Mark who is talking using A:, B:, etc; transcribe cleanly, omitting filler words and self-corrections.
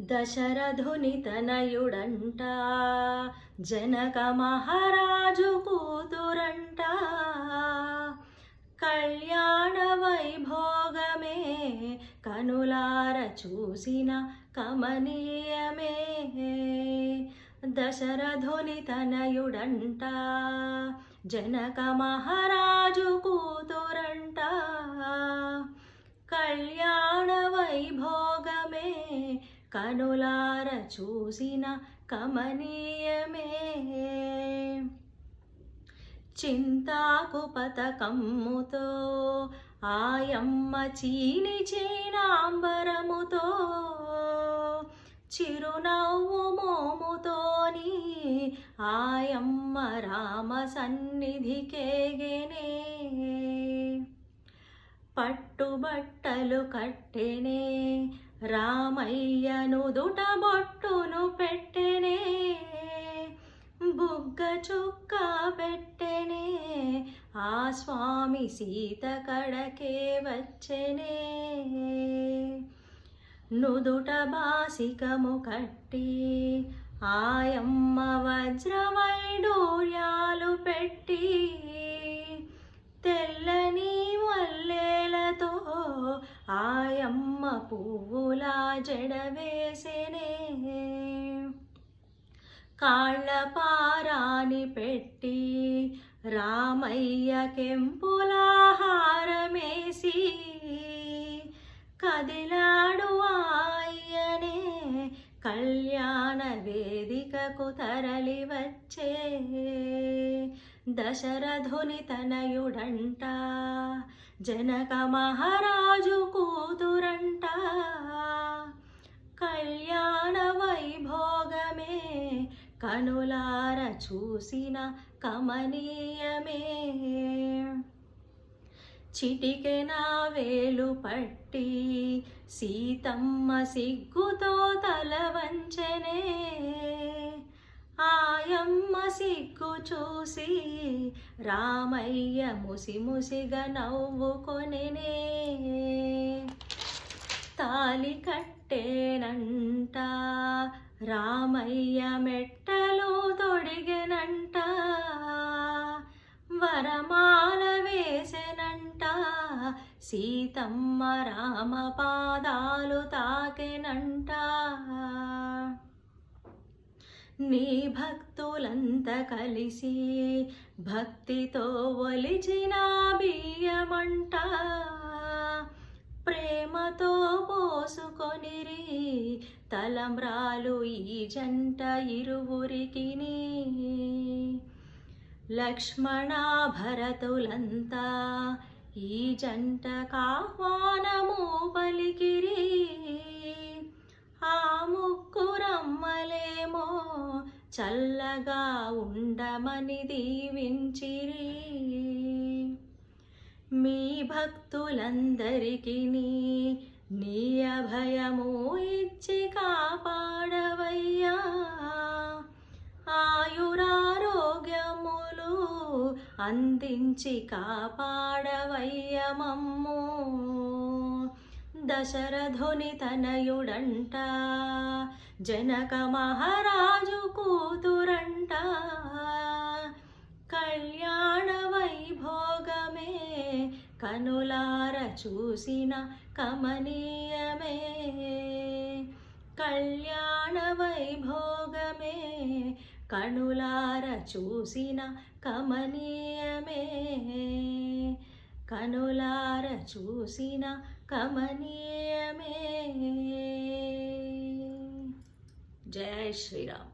A: దశరథుని తనయుడంట, జనక మహారాజు కూతురంట. కళ్యాణ వైభోగమే కనులార చూసిన కమనీయమే. దశరథుని తనయుడంట, జనక మహారాజు కూతురంట. కళ్యాణ వైభోగమే కనులార చూసిన కమనీయమే. చింతాకు పతకమ్ముతో ఆయమ్మ చీని చీనాంబరముతో, చిరునవ్వు మోముతోని ఆయమ్మ రామ సన్నిధికేగెనే. పట్టుబట్టలు కట్టెనే రామయ్య నుదుట బొట్టును పెట్టెనే. బుగ్గ చుక్క పెట్టెనే ఆ స్వామి సీత కడకే వచ్చెనే. నుదుట బాసికము కట్టి ఆయమ్మ వజ్రవైడూర్యాలు పెట్టి, తెల్లని మల్లెలతో ఆయమ్మ పువ్వులా జడవేసెనే. కాళ్ళ పారాని పెట్టి రామయ్య కెంపులా హారమేసి, కదిలాడు ఆయనే కళ్యాణ వేదికకు తరలి వచ్చే. దశరథుని తనయుడంట, జనక మహారాజు కూతురంట. కళ్యాణ వైభోగమే కనులార చూసిన కమనీయమే. చిటికెన వేలు పట్టి సీతమ్మ సిగ్గుతో తల వంచెనే. ఆయమ్మ సిగ్గు చూసి రామయ్య ముసిముసిగా నవ్వుకొనెనే. తాలి కట్టేనంట రామయ్య మెట్టలు తొడిగెనంట. వరమాల వేసెనంట సీతమ్మ రామ పాదాలు తాకెనంట. నీ భక్తులంతా కలిసి భక్తితో ఒలిచిన బియ్యమంట. ప్రేమతో పోసుకొనిరి తలంబ్రాలు ఈ జంట ఇరువురికిని. లక్ష్మణ భరతులంతా ఈ జంటకాహ్వానము పలికిరి. ఆ ముగ్గురమ్మలేమో చల్లగా ఉండమని దీవించిరి. మీ భక్తులందరికీ నీ అభయము ఇచ్చి కాపాడవయ్యా. ఆయురారోగ్యములు అందించి కాపాడవయ్య మమ్ము. దశరథుని తనయుడంట, జనక మహారాజు కూతురంట. కళ్యాణ వైభోగమే కనులార చూసిన కమనీయమే. కళ్యాణ వైభోగమే కనులార చూసిన కమనీయమే. కనులార చూసిన కమనీయమే. జై శ్రీరామ్.